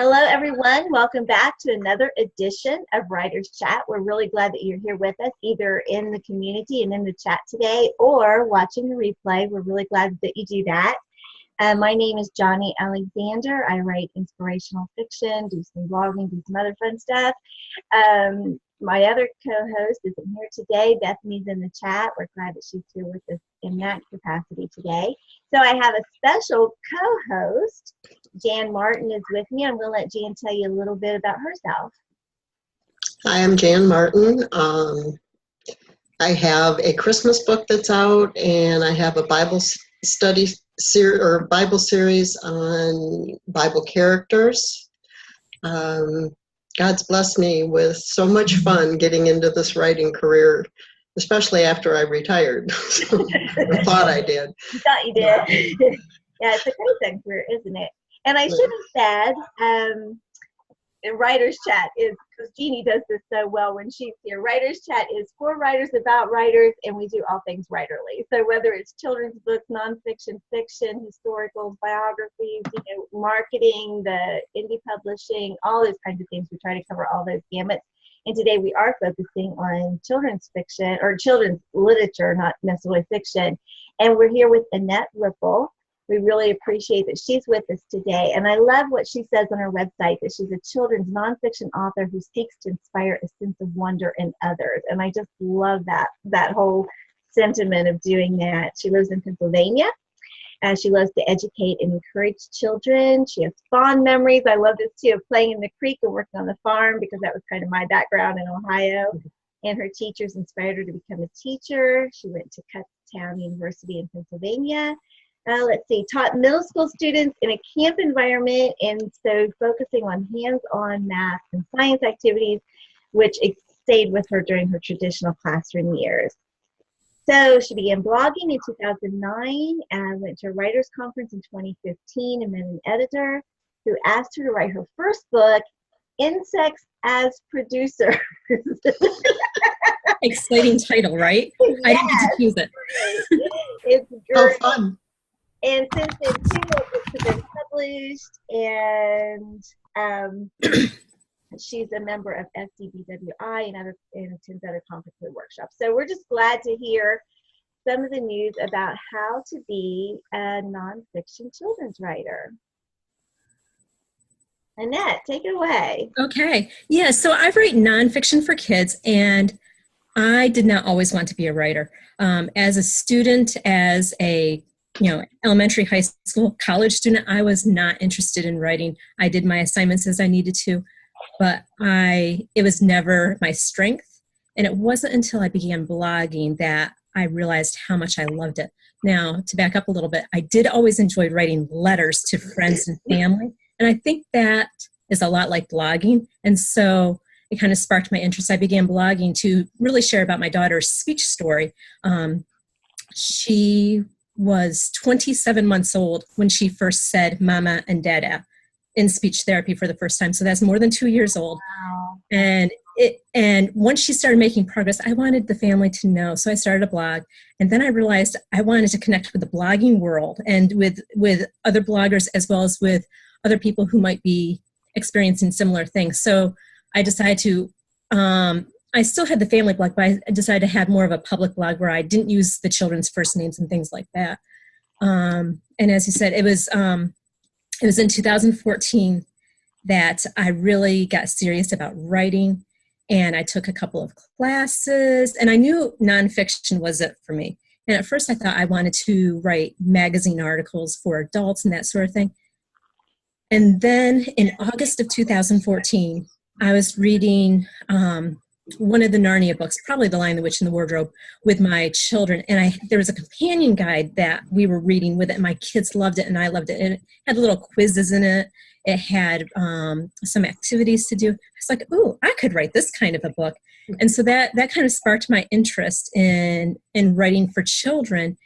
Hello, everyone. Welcome back to another edition of Writers Chat. We're really glad that you're here with us, either in the community and in the chat today or watching the replay. We're really glad that you do that. My name is Johnny Alexander. I write inspirational fiction, do some blogging, do some other fun stuff. My other co-host isn't here today. Bethany's in the chat. We're glad that she's here with us in that capacity today. So I have a special co-host. Jan Martin is with me. I'm going to let Jan tell you a little bit about herself. Hi, I'm Jan Martin. I have a Christmas book that's out, and I have a Bible study Bible series on Bible characters. God's blessed me with so much fun getting into this writing career, especially after I retired. I thought I did. You thought you did. Yeah, it's a great career, isn't it? And I should have said, Writers Chat is, because Jeannie does this so well when she's here, Writers Chat is for writers about writers, and we do all things writerly. So whether it's children's books, nonfiction, fiction, historical, biographies, marketing, the indie publishing, all those kinds of things, we try to cover all those gamuts. And today we are focusing on children's fiction, or children's literature, not necessarily fiction. And we're here with Annette Whipple. We really appreciate that she's with us today. And I love what she says on her website, that she's a children's nonfiction author who seeks to inspire a sense of wonder in others. And I just love that whole sentiment of doing that. She lives in Pennsylvania. She loves to educate and encourage children. She has fond memories. I love this too, of playing in the creek and working on the farm, because that was kind of my background in Ohio. And her teachers inspired her to become a teacher. She went to Kutztown University in Pennsylvania. Let's see, taught middle school students in a camp environment, and so focusing on hands-on math and science activities, which stayed with her during her traditional classroom years. So she began blogging in 2009 and went to a writers conference in 2015 and met an editor who asked her to write her first book, Insects as Producer. Exciting title, right? Yes. I didn't get to choose it. It's great. Oh, fun. And since then, 2 books have been published, and she's a member of SCBWI and attends other conferences and workshops. So we're just glad to hear some of the news about how to be a nonfiction children's writer. Annette, take it away. Okay. Yeah, so I write nonfiction for kids, and I did not always want to be a writer. As a student, as a elementary, high school, college student, I was not interested in writing. I did my assignments as I needed to, but it was never my strength. And it wasn't until I began blogging that I realized how much I loved it. Now, to back up a little bit, I did always enjoy writing letters to friends and family. And I think that is a lot like blogging. And so it kind of sparked my interest. I began blogging to really share about my daughter's speech story. She was 27 months old when she first said mama and dada in speech therapy for the first time. So that's more than 2 years old. Wow. And once she started making progress, I wanted the family to know. So I started a blog, and then I realized I wanted to connect with the blogging world and with other bloggers, as well as with other people who might be experiencing similar things. So I decided to I still had the family blog, but I decided to have more of a public blog where I didn't use the children's first names and things like that. And as you said, it was in 2014 that I really got serious about writing, and I took a couple of classes, and I knew nonfiction was it for me. And at first I thought I wanted to write magazine articles for adults and that sort of thing. And then in August of 2014, I was reading one of the Narnia books, probably The Lion, the Witch, and the Wardrobe, with my children. And there was a companion guide that we were reading with it, and my kids loved it, and I loved it. And it had little quizzes in it. It had some activities to do. I was like, ooh, I could write this kind of a book. And so that kind of sparked my interest in writing for children.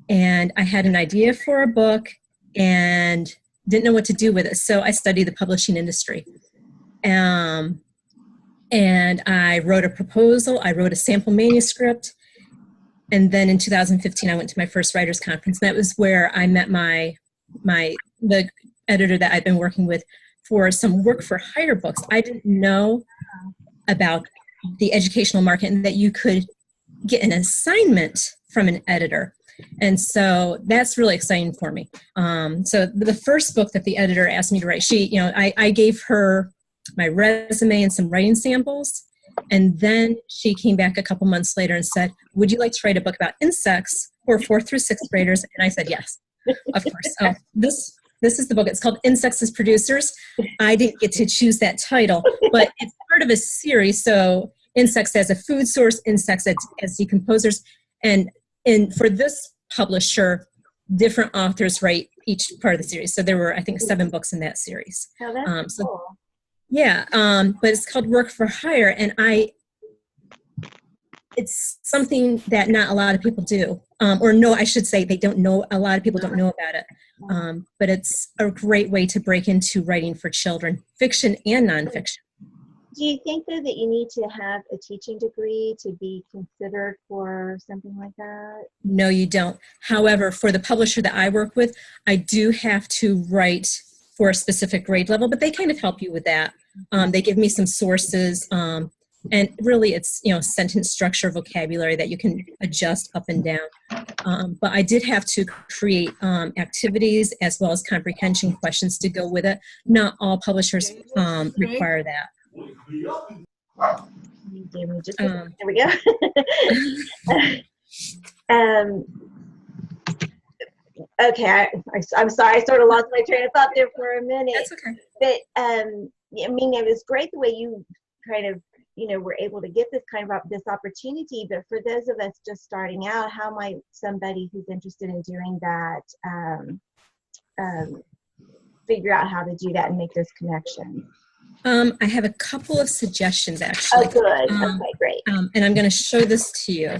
And I had an idea for a book and didn't know what to do with it. So I studied the publishing industry. And I wrote a proposal, I wrote a sample manuscript, and then in 2015 I went to my first writers conference. And that was where I met the editor that I've been working with for some work for hire books. I didn't know about the educational market and that you could get an assignment from an editor. And so that's really exciting for me. So the first book that the editor asked me to write, I gave her my resume and some writing samples. And then she came back a couple months later and said, would you like to write a book about insects for 4th through 6th graders? And I said, yes, of course. So this is the book. It's called Insects as Producers. I didn't get to choose that title, but it's part of a series. So insects as a food source, insects as decomposers. And for this publisher, different authors write each part of the series. So there were, I think, 7 books in that series. Oh, that's cool. Yeah, but it's called Work for Hire, and it's something that not a lot of people do, or no, I should say they don't know. A lot of people don't know about it, but it's a great way to break into writing for children, fiction and nonfiction. Do you think, though, that you need to have a teaching degree to be considered for something like that? No, you don't. However, for the publisher that I work with, I do have to write for a specific grade level, but they kind of help you with that. They give me some sources, and really it's, sentence structure, vocabulary that you can adjust up and down. But I did have to create activities as well as comprehension questions to go with it. Not all publishers require that. There we go. Okay, I'm sorry, I sort of lost my train of thought there for a minute. That's okay. But it was great the way you kind of, were able to get this this opportunity. But for those of us just starting out, how might somebody who's interested in doing that figure out how to do that and make those connections? I have a couple of suggestions, actually. Oh, good. Okay, great. And I'm going to show this to you.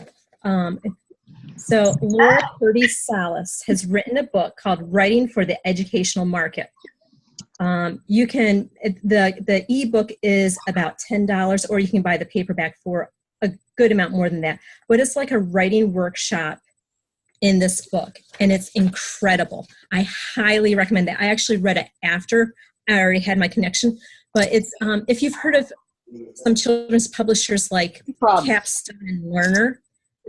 So Laura Purdy Salas has written a book called Writing for the Educational Market. You can, the ebook is about $10, or you can buy the paperback for a good amount more than that. But it's like a writing workshop in this book, and it's incredible. I highly recommend that. I actually read it after I already had my connection, but it's, if you've heard of some children's publishers like Capstone and Lerner,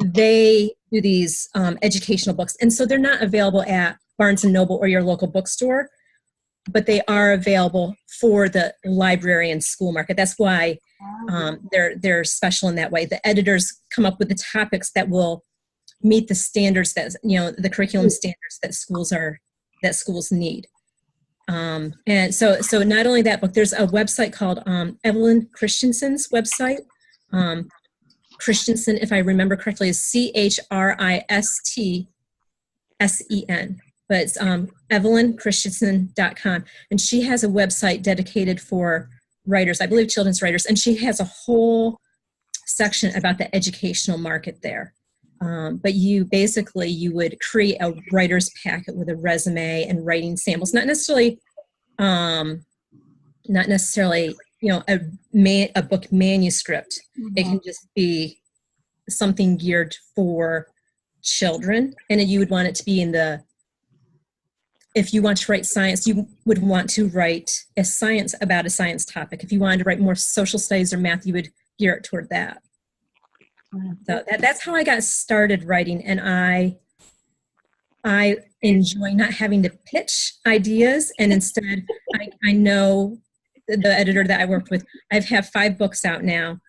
they do these educational books. And so they're not available at Barnes & Noble or your local bookstore, but they are available for the library and school market. That's why they're special in that way. The editors come up with the topics that will meet the standards that, the curriculum standards that schools need. And so not only that book, there's a website called Evelyn Christensen's website. Christensen, if I remember correctly, is CHRISTSEN, but it's EvelynChristensen.com. And she has a website dedicated for writers, I believe children's writers, and she has a whole section about the educational market there. But you would create a writer's packet with a resume and writing samples, not necessarily a book manuscript. Mm-hmm. It can just be something geared for children, and you would want it to be if you want to write science, you would want to write about a science topic. If you wanted to write more social studies or math, you would gear it toward that. So that's how I got started writing, and I enjoy not having to pitch ideas, and instead I know the editor that I worked with. I have 5 books out now.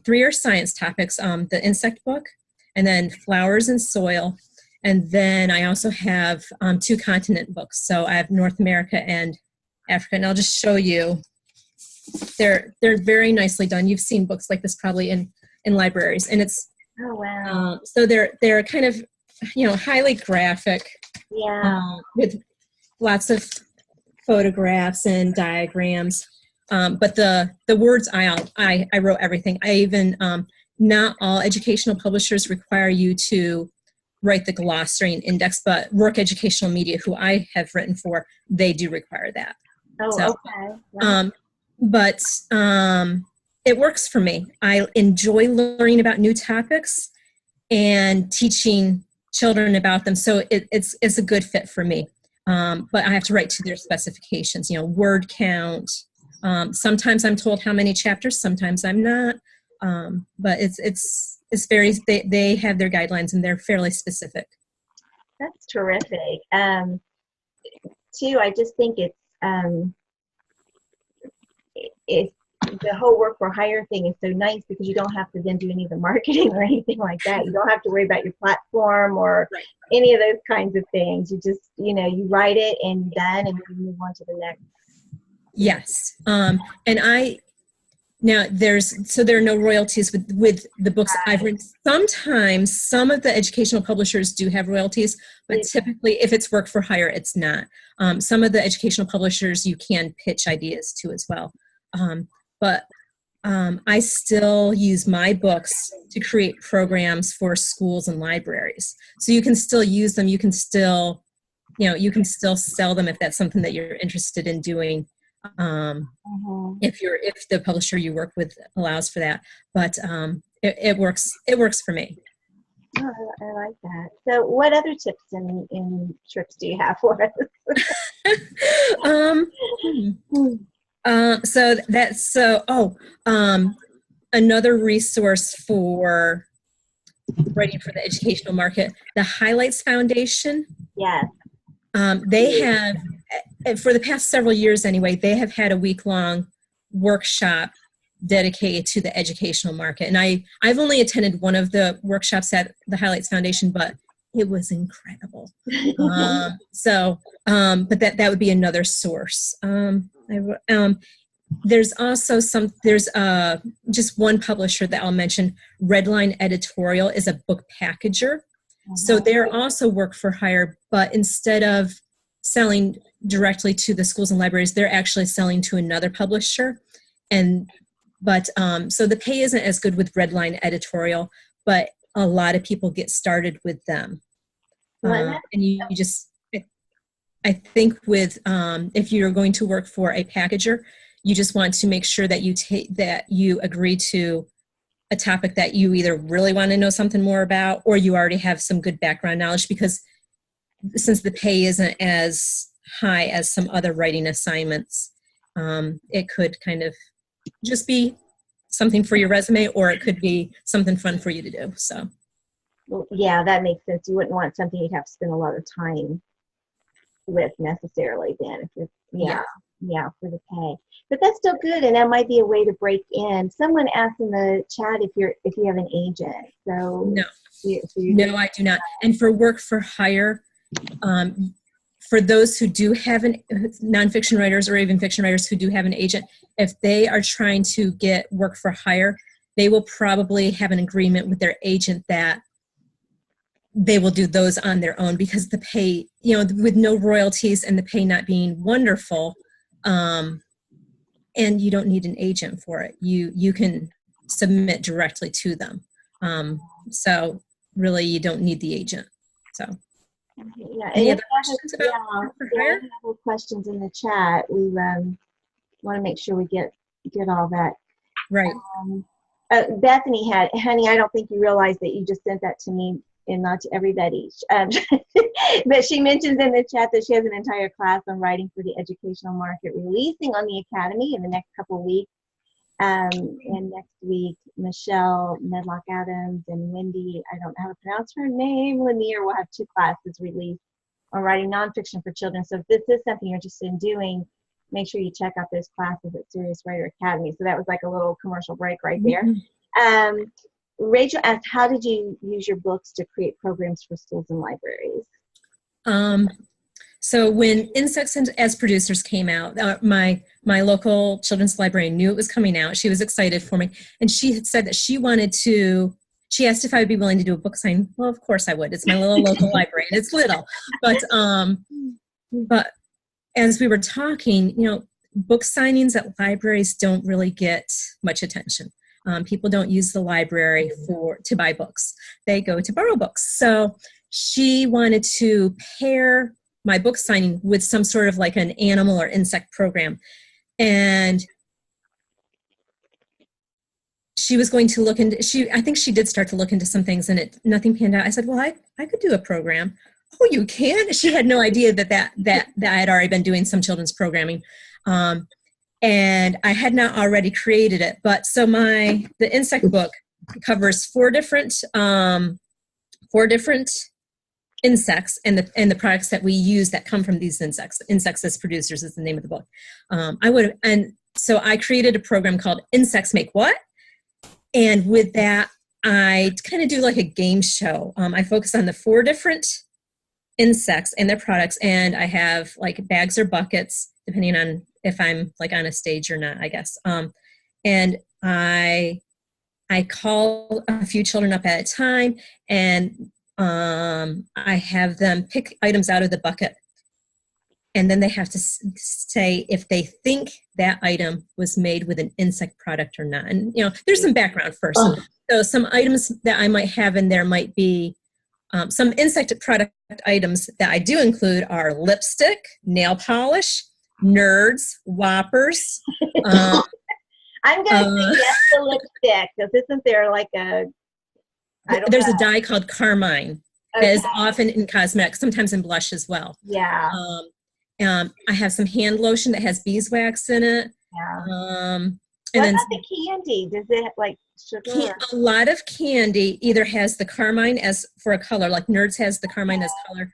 3 are science topics, the insect book, and then flowers and soil, and then I also have 2 continent books. So I have North America and Africa, and I'll just show you. They're very nicely done. You've seen books like this probably in libraries, and it's so they're kind of highly graphic, with lots of photographs and diagrams, but the words I wrote everything. I even not all educational publishers require you to write the glossary and index, but Rourke Educational Media, who I have written for, they do require that. Okay. Yeah. But it works for me. I enjoy learning about new topics and teaching children about them, so it's a good fit for me. but I have to write to their specifications, word count. Sometimes I'm told how many chapters, sometimes I'm not. But it's very, they have their guidelines and they're fairly specific. That's terrific. Too, I just think it's the whole work for hire thing is so nice because you don't have to then do any of the marketing or anything like that. You don't have to worry about your platform or any of those kinds of things. You just, you write it and you're done and you move on to the next. Yes. Now there are no royalties with the books I've written. Sometimes some of the educational publishers do have royalties, but typically if it's work for hire, it's not. Some of the educational publishers you can pitch ideas to as well. But I still use my books to create programs for schools and libraries. So you can still use them. You can still sell them if that's something that you're interested in doing. If the publisher you work with allows for that, but it works for me. Oh, I like that. So what other tips and tricks do you have for us? Another resource for writing for the educational market, the Highlights Foundation. Yes. They have, for the past several years anyway, they have had a week-long workshop dedicated to the educational market. And I've only attended one of the workshops at the Highlights Foundation, but it was incredible. But that would be another source. There's also just one publisher that I'll mention. Redline Editorial is a book packager. So they're also work for hire, but instead of selling directly to the schools and libraries, they're actually selling to another publisher. So the pay isn't as good with Redline Editorial, but a lot of people get started with them. And I think with if you're going to work for a packager, you just want to make sure that you agree to a topic that you either really want to know something more about or you already have some good background knowledge, because since the pay isn't as high as some other writing assignments, it could kind of just be something for your resume, or it could be something fun for you to do. So, well, yeah, that makes sense. You wouldn't want something you'd have to spend a lot of time with necessarily then. If you're, for the pay. But that's still good, and that might be a way to break in. Someone asked in the chat if you have an agent. So no, no, I do not. And for work for hire, for those who do have nonfiction writers or even fiction writers who do have an agent, if they are trying to get work for hire, they will probably have an agreement with their agent that they will do those on their own, because the pay, with no royalties and the pay not being wonderful, and you don't need an agent for it. You can submit directly to them. So really you don't need the agent. So. Yeah, Any other questions about for hire? Questions in the chat. We want to make sure we get all that. Right. Bethany had, honey, I don't think you realize that you just sent that to me and not to everybody. But she mentions in the chat that she has an entire class on writing for the educational market releasing on the Academy in the next couple of weeks. And next week, Michelle Medlock Adams and Wendy, I don't know how to pronounce her name, Lanier, will have 2 classes released on writing nonfiction for children. So if this is something you're interested in doing, make sure you check out those classes at Serious Writer Academy. So that was like a little commercial break right there. Mm-hmm. Rachel asked, how did you use your books to create programs for schools and libraries? So when Insects as Producers came out, my local children's librarian knew it was coming out. She was excited for me. And she had said that she asked if I would be willing to do a book signing. Well, of course I would. It's my little local library, and it's little. But as we were talking, book signings at libraries don't really get much attention. People don't use the library to buy books. They go to borrow books. So she wanted to pair my book signing with some sort of like an animal or insect program. And she was going to look into, I think she did start to look into some things, and nothing panned out. I said, well, I could do a program. oh, you can? She had no idea that I had already been doing some children's programming. And I had not already created it. But so the insect book covers four different insects and the products that we use that come from these insects. Insects as Producers is the name of the book. So I created a program called Insects Make What? And with that, I kind of do like a game show. I focus on the four different insects and their products, and I have like bags or buckets, depending on if I'm like on a stage or not, I guess. And I call a few children up at a time, and I have them pick items out of the bucket. And then they have to say if they think that item was made with an insect product or not. And, there's some background first. Oh. So some items that I might have in there might be some insect product items that I do include are lipstick, nail polish, Nerds, Whoppers. I'm going to say yes to lipstick, because isn't there like there's a dye called carmine that is often in cosmetics, sometimes in blush as well. Yeah. I have some hand lotion that has beeswax in it. Yeah. What about the candy? Does it like sugar? A lot of candy either has the carmine as for a color, like Nerds has the carmine as color.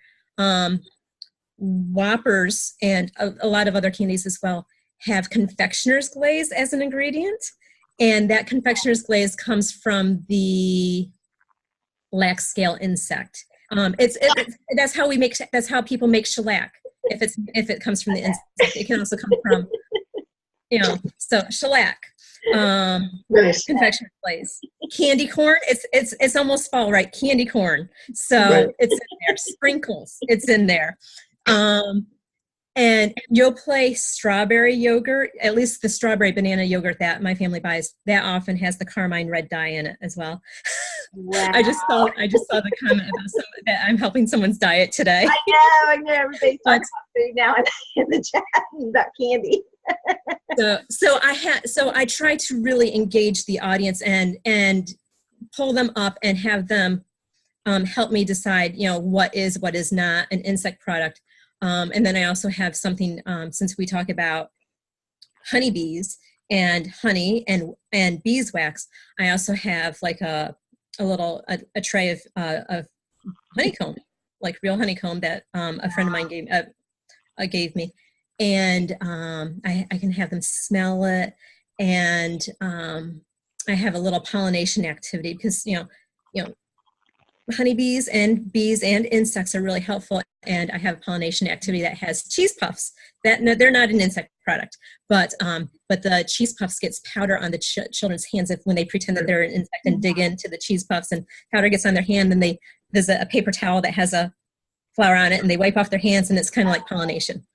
Whoppers and a lot of other candies as well have confectioner's glaze as an ingredient, and that confectioner's glaze comes from the lac scale insect. That's how people make shellac. If it comes from the insect, it can also come from so shellac. Nice. Confectioner's glaze. Candy corn, it's almost fall, right? Candy corn. So right. It's in there. Sprinkles, it's in there. And you'll play strawberry yogurt, at least the strawberry banana yogurt that my family buys, that often has the carmine red dye in it as well. Wow. I just saw the comment about that I'm helping someone's diet today. I know everybody's talking about food now in the chat about candy. So I try to really engage the audience and pull them up and have them help me decide, what is not an insect product. And then I also have something, since we talk about honeybees and honey and beeswax, I also have like a tray of honeycomb, like real honeycomb that a friend of mine gave me. And I can have them smell it, and I have a little pollination activity because honeybees and bees and insects are really helpful. And I have a pollination activity that has cheese puffs. They're not an insect product, but the cheese puffs gets powder on the children's hands when they pretend that they're an insect and dig into the cheese puffs, and powder gets on their hand. And there's a paper towel that has a flower on it, and they wipe off their hands, and it's kind of like pollination.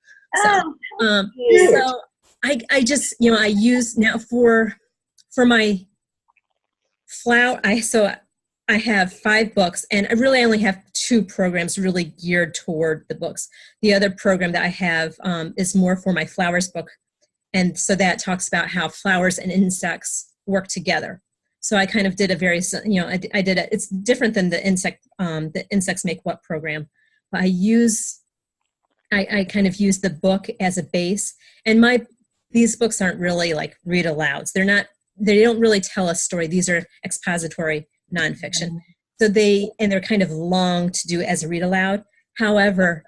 So I just I use now for my flower. I have 5 books, and I really only have 2 programs really geared toward the books. The other program that I have is more for my flowers book, and so that talks about how flowers and insects work together. So I kind of did a very I did it. It's different than the Insects Make What program. But I kind of use the book as a base, and these books aren't really like read alouds. They don't really tell a story. These are expository nonfiction. So they're kind of long to do as a read aloud. However,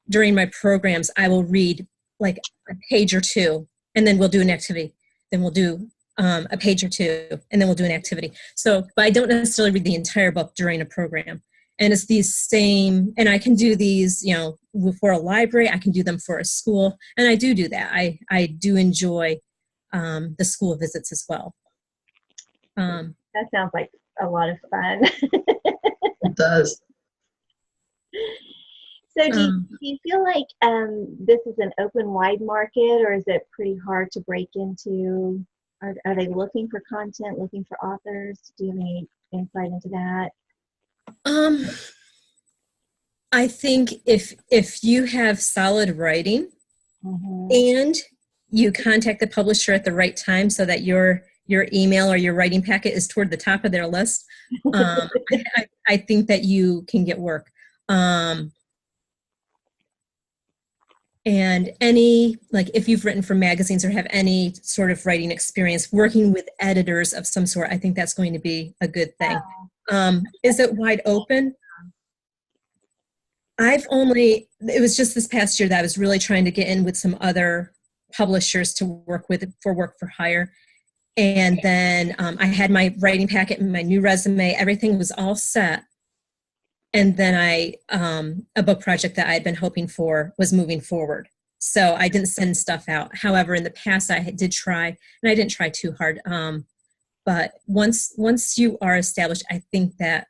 during my programs, I will read like a page or 2, and then we'll do an activity. Then we'll do a page or 2, and then we'll do an activity. But I don't necessarily read the entire book during a program. And it's these same, and I can do these, for a library, I can do them for a school, and I do that. I do enjoy the school visits as well. That sounds like a lot of fun. It does. So do you feel like this is an open wide market, or is it pretty hard to break into? Are they looking for content, looking for authors? Do you have any insight into that? I think if you have solid writing and you contact the publisher at the right time so that your email or your writing packet is toward the top of their list, I think that you can get work. And any, like if you've written for magazines or have any sort of writing experience, working with editors of some sort, I think that's going to be a good thing. Is it wide open? It was just this past year that I was really trying to get in with some other publishers to work with for work for hire. And then I had my writing packet and my new resume, everything was all set. And then a book project that I had been hoping for was moving forward. So I didn't send stuff out. However, in the past I did try, and I didn't try too hard. But once you are established, I think that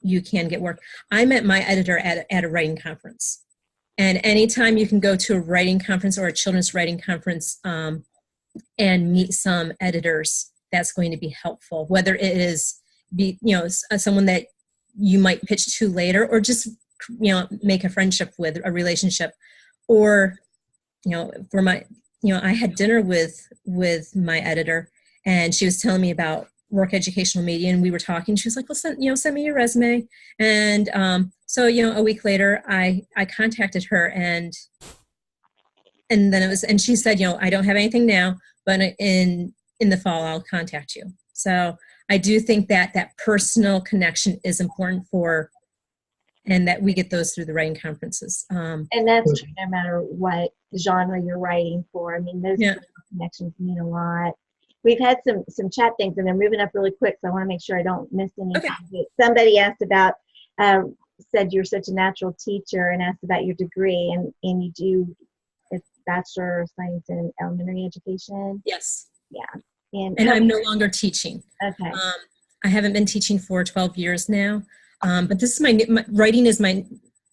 you can get work. I met my editor at a writing conference. And anytime you can go to a writing conference or a children's writing conference and meet some editors, that's going to be helpful. Whether it is someone that you might pitch to later, or just make a friendship with, a relationship, or I had dinner with my editor, and she was telling me about work educational media, and we were talking. She was like, well, send me your resume. And so a week later I contacted her, and then she said, I don't have anything now, but in the fall I'll contact you. So I do think that personal connection is important and that we get those through the writing conferences. And that's true no matter what genre you're writing for. I mean, those connections mean a lot. We've had some chat things, and they're moving up really quick, so I want to make sure I don't miss anything. Okay. Somebody asked about, said you're such a natural teacher, and asked about your degree, and you do a Bachelor of Science in Elementary Education. Yes. Yeah. And I'm no longer teaching. Okay. I haven't been teaching for 12 years now, but this is my writing is my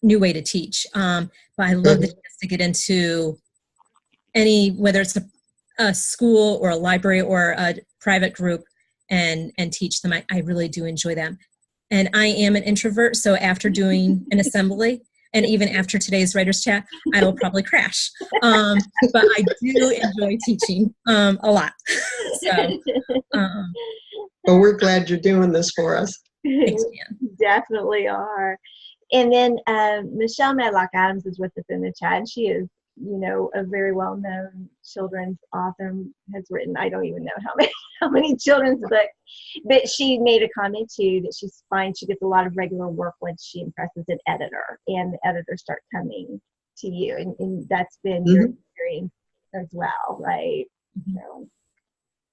new way to teach. But I love the chance to get into whether it's a school or a library or a private group and teach them. I really do enjoy that. And I am an introvert, so after doing an assembly, and even after today's writer's chat, I will probably crash. But I do enjoy teaching a lot. So, well, we're glad you're doing this for us. Thanks, Definitely are. And then Michelle Medlock Adams is with us in the chat. She is, a very well-known children's author, has written, I don't even know how many children's books, but she made a comment too that she's fine. She gets a lot of regular work when she impresses an editor, and the editors start coming to you, and that's been your experience as well, right? So,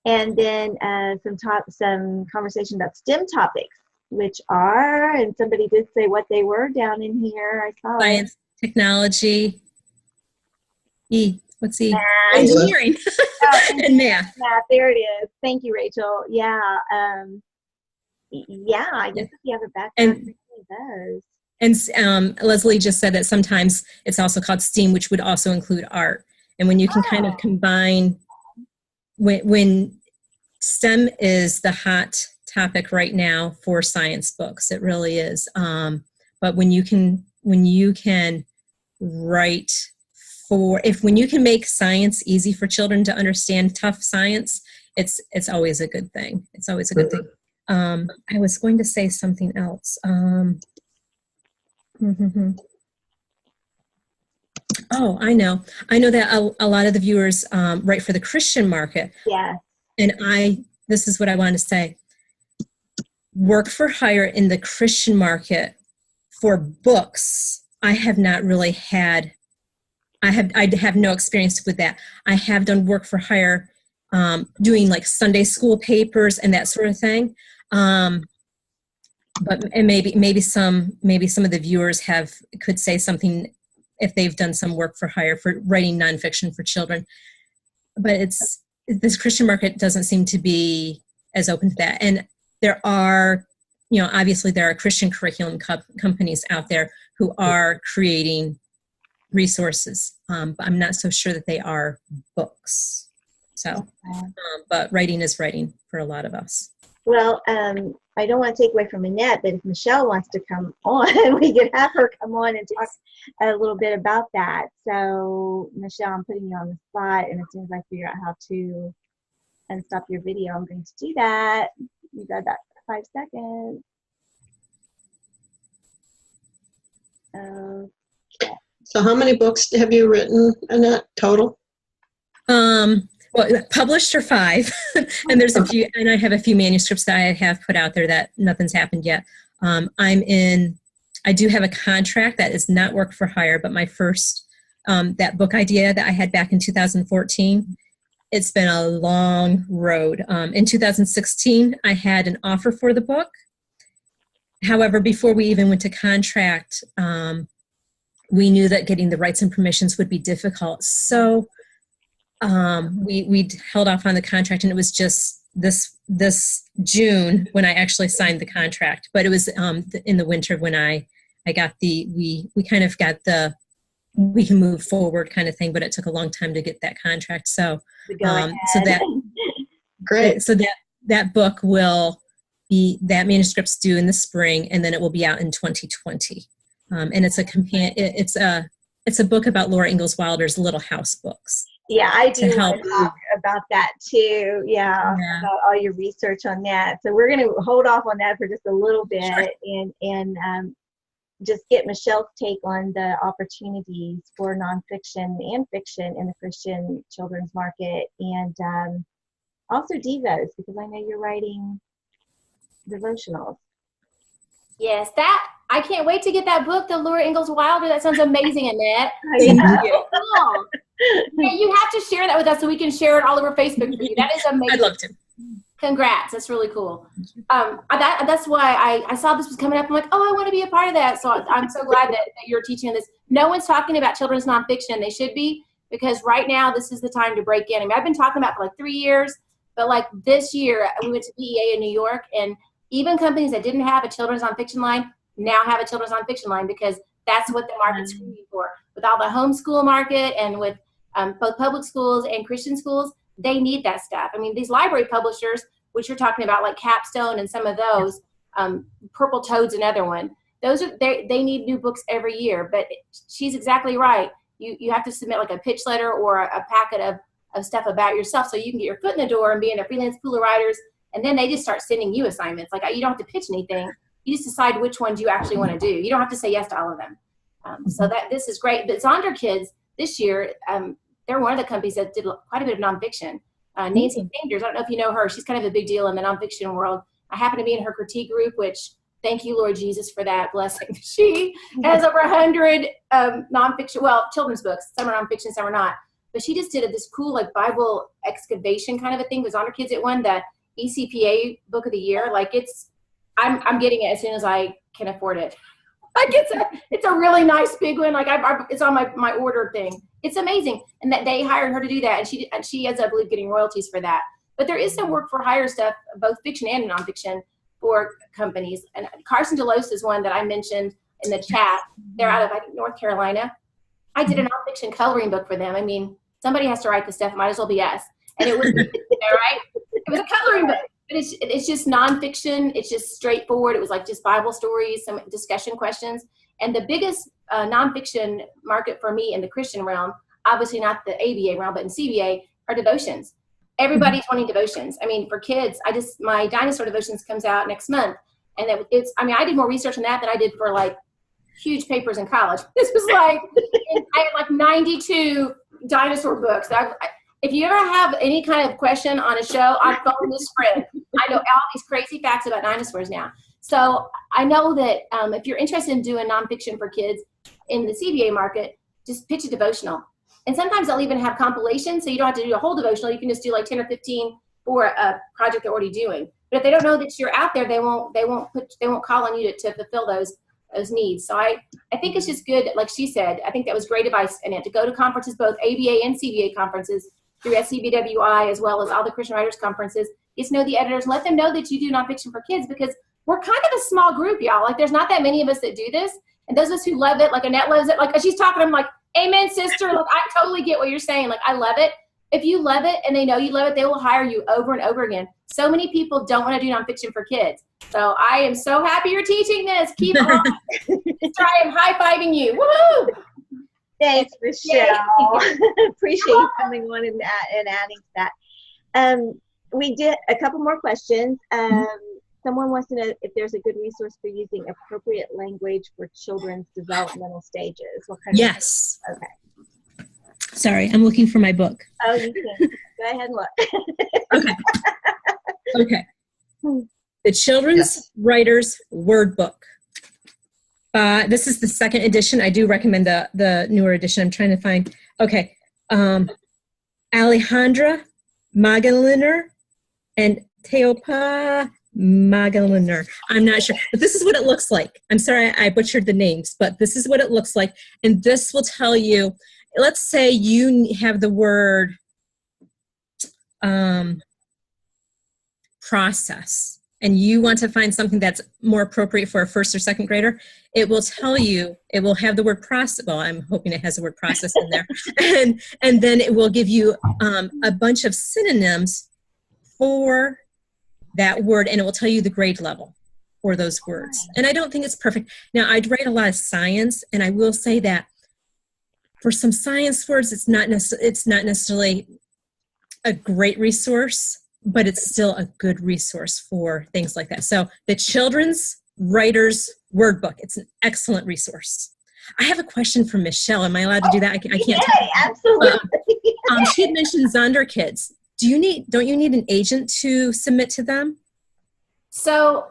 and then some conversation about STEM topics, which are, and somebody did say what they were down in here. I saw science, technology. Engineering and math. Math, there it is. Thank you, Rachel. Yeah. I guess if you have a background in those. And Leslie just said that sometimes it's also called STEAM, which would also include art. And when you can kind of combine, when STEM is the hot topic right now for science books, it really is. But when you can write when you can make science easy for children to understand tough science, it's always a good thing. It's always a good thing. I was going to say something else. Oh, I know that a lot of the viewers write for the Christian market. Yeah. And this is what I want to say. Work for hire in the Christian market for books, I have not really had. I have no experience with that. I have done work for hire, doing like Sunday school papers and that sort of thing. But maybe some of the viewers could say something if they've done some work for hire for writing nonfiction for children. But this Christian market doesn't seem to be as open to that. And there are, obviously there are Christian curriculum companies out there who are creating resources, but I'm not so sure that they are books. So, but writing is writing for a lot of us. Well, I don't want to take away from Annette, but if Michelle wants to come on, we could have her come on and talk a little bit about that. So, Michelle, I'm putting you on the spot, and as soon as I figure out how to unstop your video, I'm going to do that. You got that 5 seconds. Okay. So how many books have you written, Annette, total? Well, published are 5, and there's a few, and I have a few manuscripts that I have put out there that nothing's happened yet. I do have a contract that is not work for hire, but my first, that book idea that I had back in 2014, it's been a long road. In 2016, I had an offer for the book. However, before we even went to contract, we knew that getting the rights and permissions would be difficult. So we held off on the contract, and it was just this June when I actually signed the contract. But it was in the winter when I got we kind of got the we can move forward kind of thing. But it took a long time to get that contract. So that Great. So that book will be, that manuscript's due in the spring, and then it will be out in 2020. And it's a book about Laura Ingalls Wilder's Little House books. Yeah, I do want to talk about that too. Yeah, about all your research on that. So we're going to hold off on that for just a little bit, sure, and just get Michelle's take on the opportunities for nonfiction and fiction in the Christian children's market, and also devos, because I know you're writing devotionals. Yes, I can't wait to get that book, the Laura Ingalls Wilder. That sounds amazing, Annette. Thank you. Yeah, you have to share that with us so we can share it all over Facebook for you. That is amazing. I'd love to. Congrats. That's really cool. That's why I saw this was coming up. I'm like, oh, I want to be a part of that. So I'm so glad that you're teaching this. No one's talking about children's nonfiction. They should be, because right now this is the time to break in. I mean, I've been talking about it for like 3 years, but like this year we went to BEA in New York, and even companies that didn't have a children's nonfiction line now have a children's nonfiction line, because that's what the market's screaming for. With all the homeschool market and with both public schools and Christian schools, they need that stuff. I mean, these library publishers, which you're talking about, like Capstone and some of those, Purple Toad's another one. Those are they need new books every year. But she's exactly right. You have to submit like a pitch letter or a packet of stuff about yourself so you can get your foot in the door and be in a freelance pool of writers. And then they just start sending you assignments. Like, you don't have to pitch anything. You just decide which ones you actually want to do. You don't have to say yes to all of them. So this is great. But Zonder Kids this year, they're one of the companies that did quite a bit of nonfiction. Nancy Sanders, I don't know if you know her. She's kind of a big deal in the nonfiction world. I happen to be in her critique group, which, thank you, Lord Jesus, for that blessing. She has over 100 nonfiction, well, children's books. Some are nonfiction, some are not. But she just did this cool like Bible excavation kind of a thing with Zonder Kids. It won the ECPA Book of the Year. Like, I'm getting it as soon as I can afford it. Like, it's a really nice big one. Like, it's on my order thing. It's amazing. And that they hired her to do that, and she ends up, I believe, getting royalties for that. But there is some work for hire stuff, both fiction and nonfiction, for companies. And Carson DeLose is one that I mentioned in the chat. They're out of, I think, North Carolina. I did a nonfiction coloring book for them. I mean, somebody has to write the stuff. It might as well be us. And it was, right? It was a coloring book. But it's just nonfiction. It's just straightforward. It was like just Bible stories, some discussion questions. And the biggest nonfiction market for me in the Christian realm, obviously not the ABA realm, but in CBA, are devotions. Everybody's wanting devotions. I mean, for kids, my dinosaur devotions comes out next month. And I did more research on that than I did for like huge papers in college. This was like, I had like 92 dinosaur books. If you ever have any kind of question on a show, I phone this friend. I know all these crazy facts about dinosaurs now. So I know that if you're interested in doing nonfiction for kids in the CBA market, just pitch a devotional. And sometimes they'll even have compilations, so you don't have to do a whole devotional. You can just do like 10 or 15 for a project they're already doing. But if they don't know that you're out there, they won't call on you to fulfill those needs. So I think it's just good, like she said. I think that was great advice, Annette, to go to conferences, both ABA and CBA conferences, through SCBWI, as well as all the Christian Writers Conferences. Get to know the editors and let them know that you do nonfiction for kids, because we're kind of a small group, y'all. Like, there's not that many of us that do this. And those of us who love it, like Annette loves it, like as she's talking, I'm like, amen, sister. Like, I totally get what you're saying. Like, I love it. If you love it and they know you love it, they will hire you over and over again. So many people don't want to do nonfiction for kids. So I am so happy you're teaching this. Keep on. Sister, I am high-fiving you. Woohoo! Thanks, Michelle. Appreciate you coming on and adding to that. We did a couple more questions. someone wants to know if there's a good resource for using appropriate language for children's developmental stages. What kind Yes. of? Okay. Sorry, I'm looking for my book. Oh, you can. Go ahead and look. Okay. Okay. The Children's Writers Word Book. This is the second edition. I do recommend the newer edition. I'm trying to find. Okay. Alejandra Magaliner and Teopa Magaliner. I'm not sure, but this is what it looks like. I'm sorry I butchered the names, but this is what it looks like. And this will tell you, let's say you have the word process, and you want to find something that's more appropriate for a first or second grader. It will tell you, it will have the word process. Well, I'm hoping it has the word process in there. and then it will give you a bunch of synonyms for that word, and it will tell you the grade level for those words. And I don't think it's perfect. Now, I write a lot of science, and I will say that for some science words, it's not necessarily a great resource, but it's still a good resource for things like that. So the Children's Writers Word Book, it's an excellent resource. I have a question for Michelle. Am I allowed to do that? I can't tell. Absolutely. She had mentioned Zonder Kids. Don't you need an agent to submit to them? So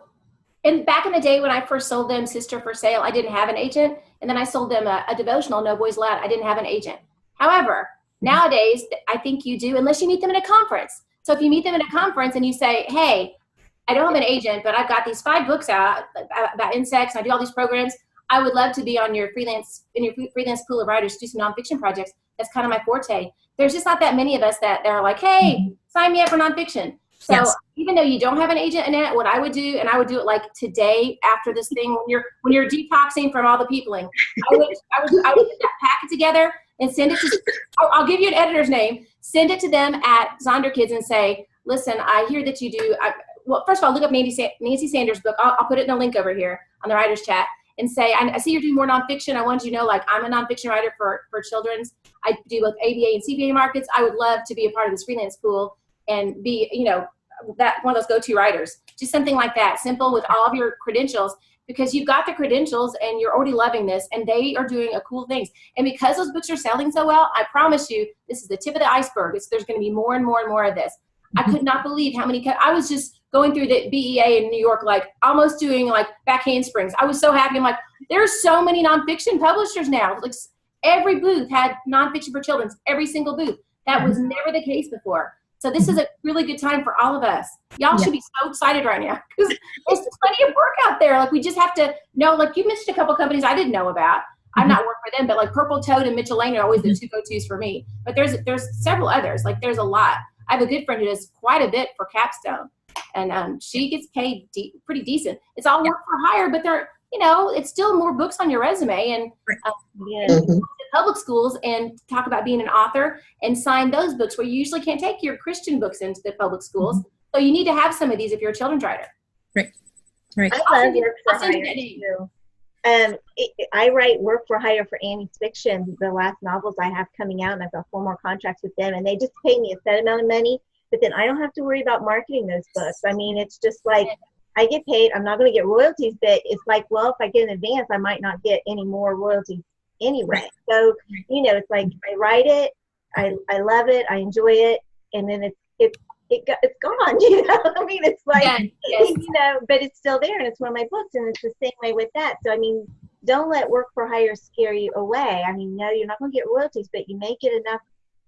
back in the day when I first sold them Sister for Sale, I didn't have an agent. And then I sold them a devotional, No Boys Allowed. I didn't have an agent. However, nowadays, I think you do, unless you meet them at a conference. So if you meet them at a conference and you say, hey, I don't have an agent, but I've got these 5 books out about insects, and I do all these programs. I would love to be on your freelance pool of writers, do some nonfiction projects. That's kind of my forte. There's just not that many of us that are like, hey, sign me up for nonfiction. So even though you don't have an agent, Annette, what I would do, and I would do it like today after this thing, when you're detoxing from all the peopling, I would put that packet together and send it to, I'll give you an editor's name, send it to them at Zonder Kids and say, listen, I hear that you do, well, first of all, look up Nancy Sanders' book. I'll put it in a link over here on the writer's chat and say, I see you're doing more nonfiction. I want you to know, like, I'm a nonfiction writer for children's. I do both ABA and CBA markets. I would love to be a part of this freelance pool and be, that one of those go-to writers. Just something like that, simple with all of your credentials, because you've got the credentials and you're already loving this and they are doing cool things. And because those books are selling so well, I promise you, this is the tip of the iceberg. There's going to be more and more and more of this. I could not believe how many, I was just going through the BEA in New York, like almost doing like back handsprings. I was so happy. I'm like, there's so many nonfiction publishers now. Like every booth had nonfiction for children, every single booth. That was never the case before. So this is a really good time for all of us. Y'all should be so excited right now because there's plenty of work out there. Like we just have to know, like you mentioned a couple companies I didn't know about. I've not worked for them, but like Purple Toad and Mitchell Lane are always the 2 go-tos for me. But there's several others. Like there's a lot. I have a good friend who does quite a bit for Capstone, and she gets paid pretty decent. It's all work for hire, but they're, it's still more books on your resume. And public schools and talk about being an author and sign those books where you usually can't take your Christian books into the public schools. So you need to have some of these if you're a children's writer. Right. I love work for hire too. I write work for hire for Annie's Fiction, the last novels I have coming out, and I've got 4 more contracts with them, and they just pay me a set amount of money, but then I don't have to worry about marketing those books. I mean, it's just like I get paid. I'm not going to get royalties, but it's like, well, if I get an advance, I might not get any more royalties anyway. So, it's like I write it, I love it, I enjoy it, and then it's gone. I mean, it's like, but it's still there, and it's one of my books, and it's the same way with that. So, I mean, don't let work for hire scare you away. I mean, no, you're not going to get royalties, but you make it enough,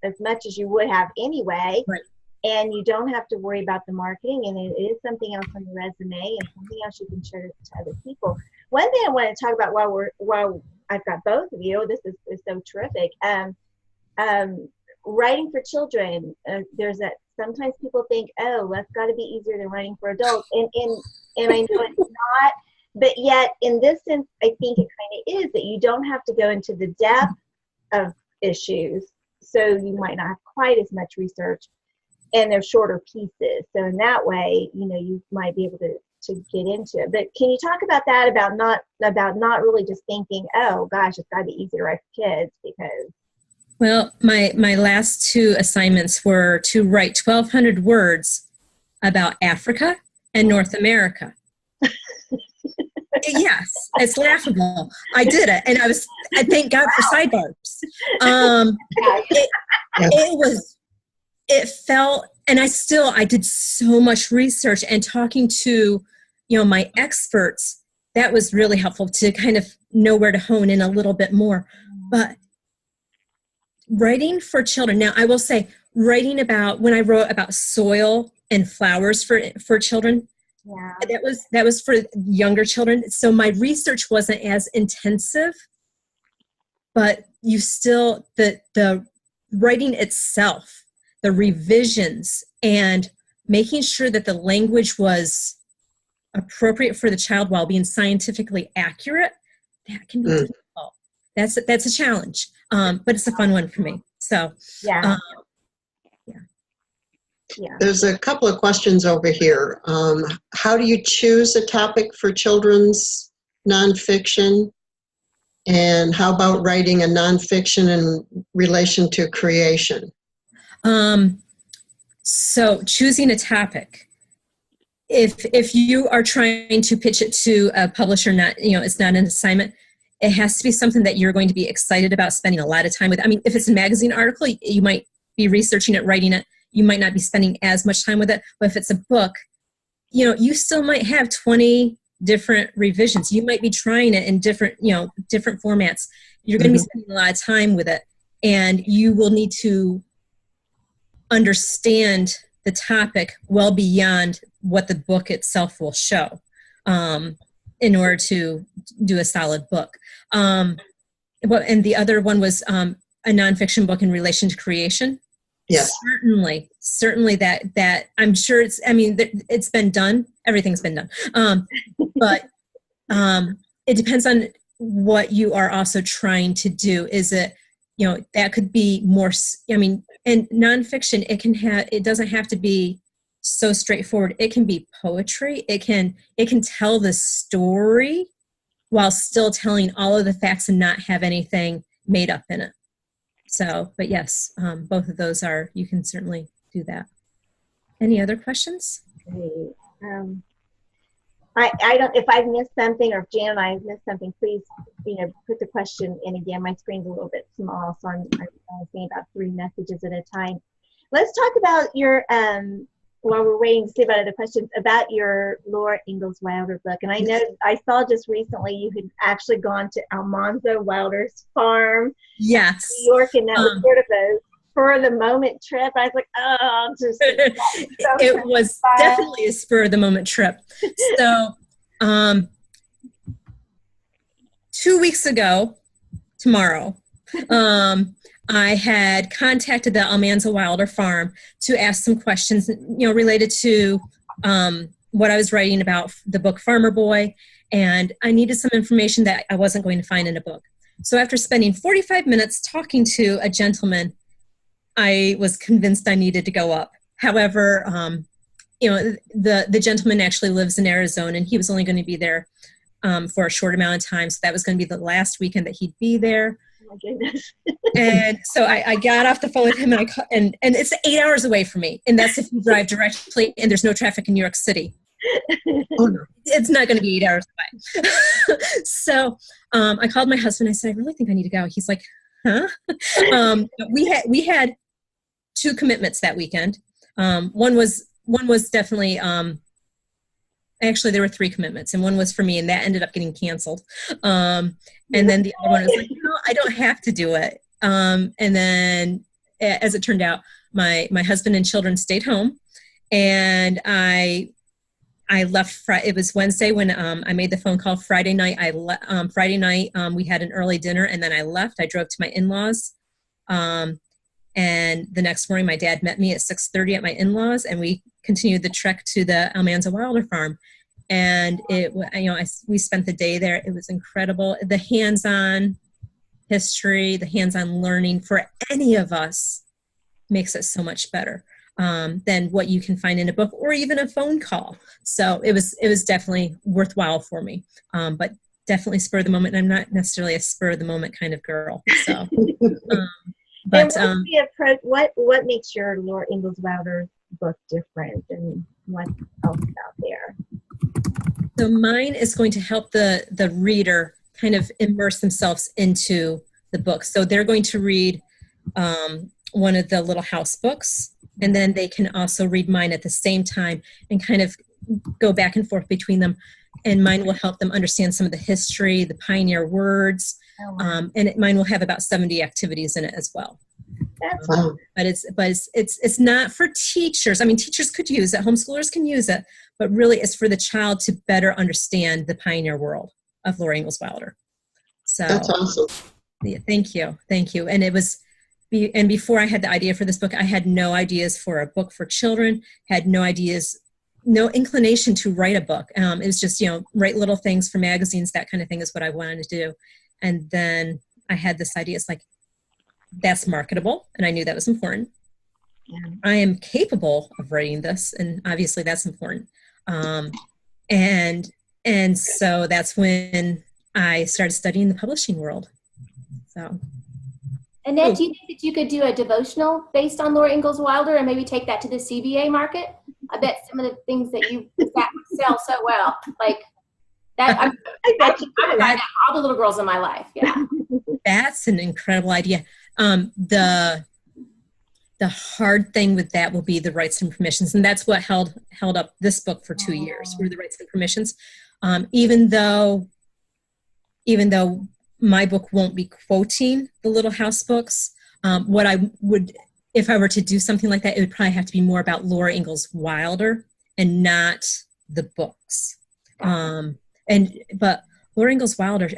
as much as you would have anyway. Right. And you don't have to worry about the marketing, and it is something else on the resume and something else you can share to other people. One thing I want to talk about while I've got both of you, this is so terrific. Writing for children, there's that. Sometimes people think, oh, that's got to be easier than writing for adults, and I know it's not. But yet, in this sense, I think it kind of is, that you don't have to go into the depth of issues, so you might not have quite as much research, and they're shorter pieces. So in that way, you might be able to get into it. But can you talk about that, about not really just thinking, oh gosh, it's got to be easy to write for kids? Because my last 2 assignments were to write 1,200 words about Africa and North America. Yes, it's laughable. I did it, and I thank God for sidebars. It felt, and I did so much research and talking to, my experts. That was really helpful to kind of know where to hone in a little bit more. But writing for children, now I will say, writing about, when I wrote about soil and flowers for children, yeah, that was for younger children. So my research wasn't as intensive, but you still, the writing itself, the revisions, and making sure that the language was appropriate for the child while being scientifically accurate, that can be difficult. That's a challenge, but it's a fun one for me. So yeah. There's a couple of questions over here. How do you choose a topic for children's nonfiction? And how about writing a nonfiction in relation to creation? So choosing a topic. If you are trying to pitch it to a publisher, it's not an assignment, it has to be something that you're going to be excited about spending a lot of time with. I mean, if it's a magazine article, you might be researching it, writing it. You might not be spending as much time with it. But if it's a book, you still might have 20 different revisions. You might be trying it in different formats. You're going to be spending a lot of time with it. And you will need to understand the topic well beyond what the book itself will show in order to do a solid book. And the other one was a nonfiction book in relation to creation. Yes. Certainly that I'm sure it's been done. Everything's been done. But it depends on what you are also trying to do. Is it, that could be more, and nonfiction, it doesn't have to be so straightforward. It can be poetry. It can tell the story while still telling all of the facts and not have anything made up in it. So, but yes, both of those you can certainly do that. Any other questions? Great. I don't, if I've missed something or if Jan and I have missed something, please, put the question in again. My screen's a little bit small, so I'm saying about 3 messages at a time. Let's talk about your, while we're waiting to see about other questions, about your Laura Ingalls Wilder book. And I know, I saw just recently you had actually gone to Almanzo Wilder's farm. Yes. In New York, and that was sort of a spur of the moment trip. I was like, oh, just it was definitely a spur of the moment trip. So 2 weeks ago tomorrow, I had contacted the Almanzo Wilder farm to ask some questions, related to what I was writing about, the book Farmer Boy, and I needed some information that I wasn't going to find in a book. So after spending 45 minutes talking to a gentleman, I was convinced I needed to go up. However, the gentleman actually lives in Arizona, and he was only going to be there for a short amount of time. So that was going to be the last weekend that he'd be there. Oh my goodness. And so I got off the phone with him, and it's 8 hours away from me. And that's if you drive directly and there's no traffic in New York City. Oh, no. It's not going to be 8 hours away. So I called my husband. I said, I really think I need to go. He's like, huh? We had 2 commitments that weekend. One was definitely, actually there were 3 commitments, and one was for me, and that ended up getting canceled. And then the other one was like, no, I don't have to do it. And then as it turned out, my husband and children stayed home, and I left. It was Wednesday when I made the phone call. Friday night, we had an early dinner, and then I left. I drove to my in-laws, and the next morning, my dad met me at 6:30 at my in-laws, and we continued the trek to the Almanzo Wilder farm. And we spent the day there. It was incredible. The hands-on history, the hands-on learning for any of us makes it so much better than what you can find in a book or even a phone call. So it was definitely worthwhile for me, but definitely spur of the moment. And I'm not necessarily a spur of the moment kind of girl. So, but and what's the approach? What makes your Laura Ingalls Wilder book different, and what else out there? So mine is going to help the reader kind of immerse themselves into the book. So they're going to read one of the Little House books, and then they can also read mine at the same time and kind of go back and forth between them. And mine will help them understand some of the history, the pioneer words, and mine will have about 70 activities in it as well. That's But it's not for teachers. I mean, teachers could use it, homeschoolers can use it, but really it's for the child to better understand the pioneer world of Laura Ingalls Wilder. So That's awesome. yeah, thank you. And it was, and before I had the idea for this book, I had no ideas for a book for children, had no ideas, no inclination to write a book. It was just, write little things for magazines, that kind of thing is what I wanted to do. And then I had this idea, it's like, that's marketable, and I knew that was important. Yeah. I am capable of writing this, and obviously that's important. And so that's when I started studying the publishing world. So, Annette, do you think that you could do a devotional based on Laura Ingalls Wilder and maybe take that to the CBA market? I bet some of the things that that would sell so well, like that. I bet you could write all the little girls in my life. Yeah, that's an incredible idea. The hard thing with that will be the rights and permissions, and that's what held up this book for 2 years, were the rights and permissions. Even though my book won't be quoting the Little House books, what I would, if I were to do something like that, it would probably have to be more about Laura Ingalls Wilder and not the books. But Laura Ingalls Wilder,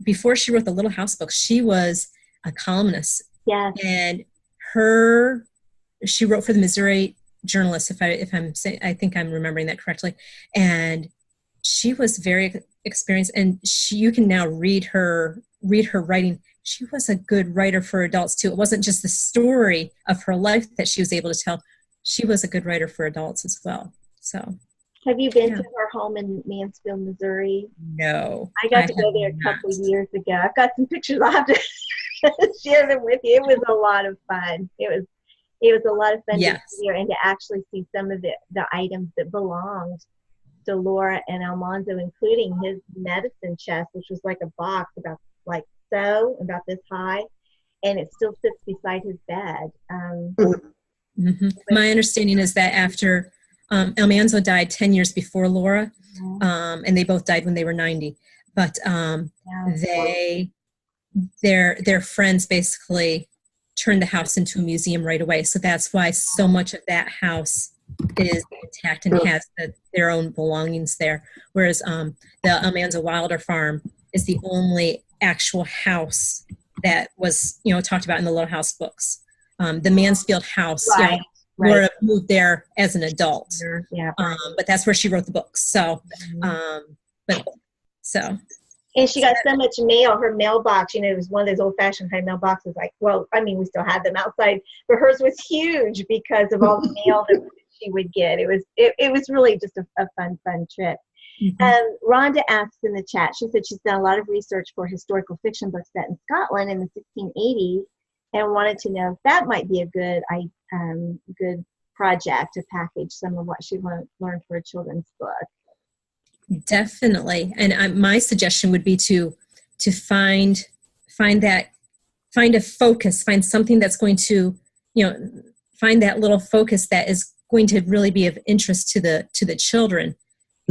before she wrote the Little House books, she was a columnist. Yeah. And she wrote for the Missouri Journalist, if I'm saying, I think I'm remembering that correctly. And she was very experienced, and you can now read her writing. She was a good writer for adults too. It wasn't just the story of her life that she was able to tell. She was a good writer for adults as well. So, have you been to her home in Mansfield, Missouri? No. I got to go there a couple of years ago. I've got some pictures. I'll have to share them with you. It was a lot of fun. It was a lot of fun to be there and to actually see some of the items that belonged to Laura and Almanzo, including his medicine chest, which was like a box about this high, and it still sits beside his bed. My understanding is that after Almanzo died 10 years before Laura, and they both died when they were 90, but their friends basically turned the house into a museum right away. So that's why so much of that house is intact and has their own belongings there. Whereas the Almanzo Wilder farm is the only actual house that was, talked about in the Little House books. The Mansfield house, Laura moved there as an adult. Yeah. But that's where she wrote the books. So, And she got so much mail, her mailbox, it was one of those old-fashioned kind of mailboxes, we still had them outside, but hers was huge because of all the mail that she would get. It was really just a fun trip. Mm-hmm. Rhonda asks in the chat, she said she's done a lot of research for historical fiction books set in Scotland in the 1680s and wanted to know if that might be a good project to package some of what she learned for a children's book. Definitely. And my suggestion would be to find a focus, find something that's going to, find that little focus that is going to really be of interest to the children,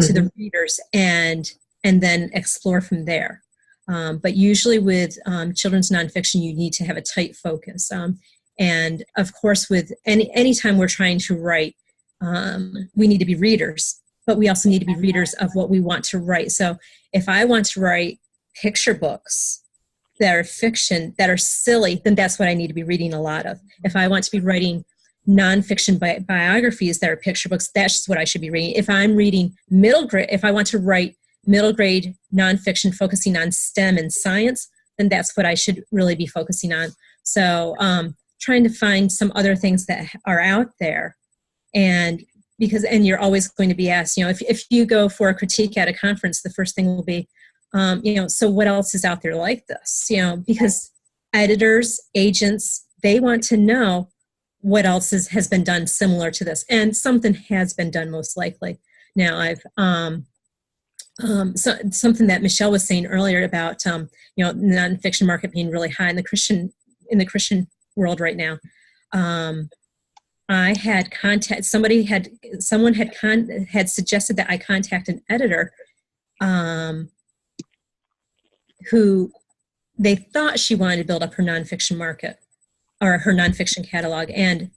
to the readers, and then explore from there. But usually with children's nonfiction, you need to have a tight focus. And of course, with any time we're trying to write, we need to be readers, but we also need to be readers of what we want to write. So if I want to write picture books that are fiction, that are silly, then that's what I need to be reading a lot of. If I want to be writing nonfiction biographies that are picture books, that's just what I should be reading. If I'm reading middle grade, if I want to write middle grade nonfiction focusing on STEM and science, then that's what I should really be focusing on. So trying to find some other things that are out there. And you're always going to be asked, if you go for a critique at a conference, the first thing will be, so what else is out there like this? Because editors, agents, they want to know what else has been done similar to this. And something has been done most likely. Now So something that Michelle was saying earlier about the nonfiction market being really high in the Christian world right now. I had someone had suggested that I contact an editor who they thought she wanted to build up her nonfiction market or her nonfiction catalog, and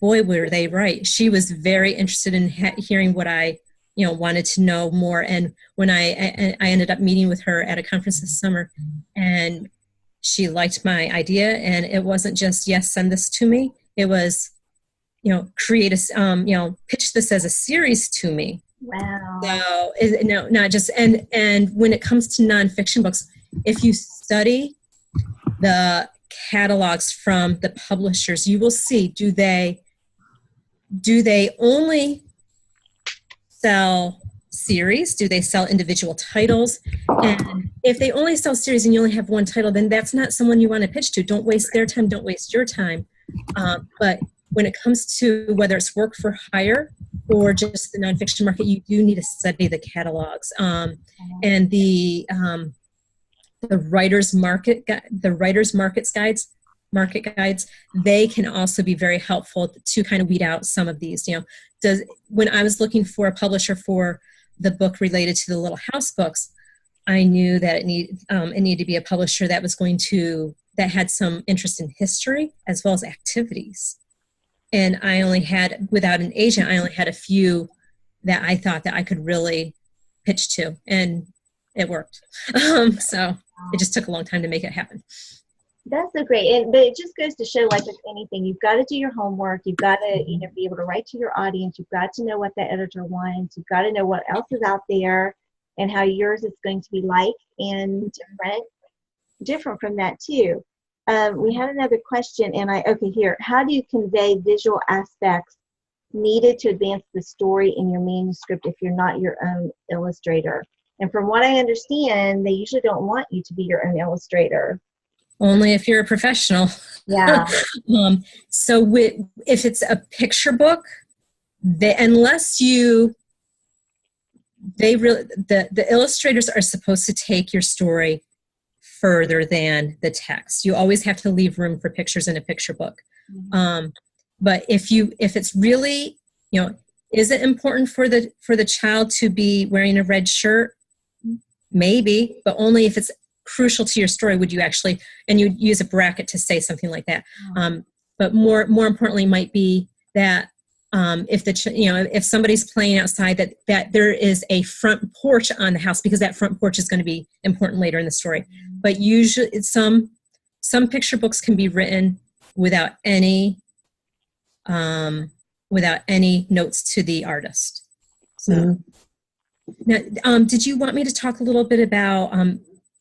boy, were they right. She was very interested in hearing what I wanted to know more. And when I ended up meeting with her at a conference this summer, and she liked my idea, and it wasn't just, yes, send this to me. It was, create a, pitch this as a series to me. Wow. So, no, not just, and when it comes to nonfiction books, if you study the catalogs from the publishers, you will see, do they only sell series? Do they sell individual titles? And if they only sell series and you only have one title, then that's not someone you want to pitch to. Don't waste their time. Don't waste your time. But when it comes to whether it's work for hire or just the nonfiction market, you do need to study the catalogs. And the writers' market guides, they can also be very helpful to kind of weed out some of these. When I was looking for a publisher for the book related to the Little House books, I knew that it needed to be a publisher that that had some interest in history as well as activities. And without an agent, I only had a few that I thought that I could really pitch to, and it worked. So it just took a long time to make it happen. That's so great. But it just goes to show, like with anything, you've got to do your homework. You've got to be able to write to your audience. You've got to know what the editor wants. You've got to know what else is out there and how yours is going to be like and different from that too. We had another question, and here. How do you convey visual aspects needed to advance the story in your manuscript if you're not your own illustrator? And from what I understand, they usually don't want you to be your own illustrator. Only if you're a professional. Yeah. So if it's a picture book, the illustrators are supposed to take your story further than the text. You always have to leave room for pictures in a picture book. Mm-hmm. But if it's really, is it important for the child to be wearing a red shirt? Maybe, but only if it's crucial to your story would you actually, and you use a bracket to say something like that. But more importantly might be that if somebody's playing outside, that there is a front porch on the house, because that front porch is going to be important later in the story. But usually some picture books can be written without any notes to the artist. So now, did you want me to talk a little bit about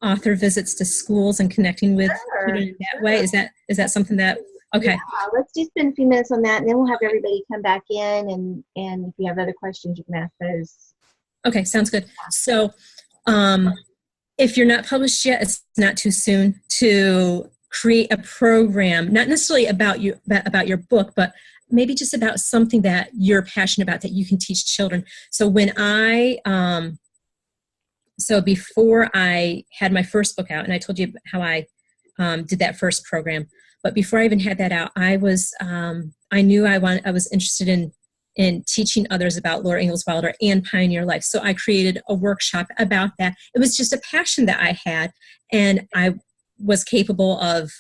author visits to schools and connecting with children in that way? Is that something that, okay. Yeah, let's just spend a few minutes on that, and then we'll have everybody come back in, and if you have other questions, you can ask those. Okay, sounds good. So if you're not published yet, it's not too soon to create a program, not necessarily about your book, but maybe just about something that you're passionate about that you can teach children. So before I had my first book out, and I told you how I did that first program, but before I even had that out, I was interested in teaching others about Laura Ingalls Wilder and Pioneer Life. So I created a workshop about that. It was just a passion that I had, and I was capable of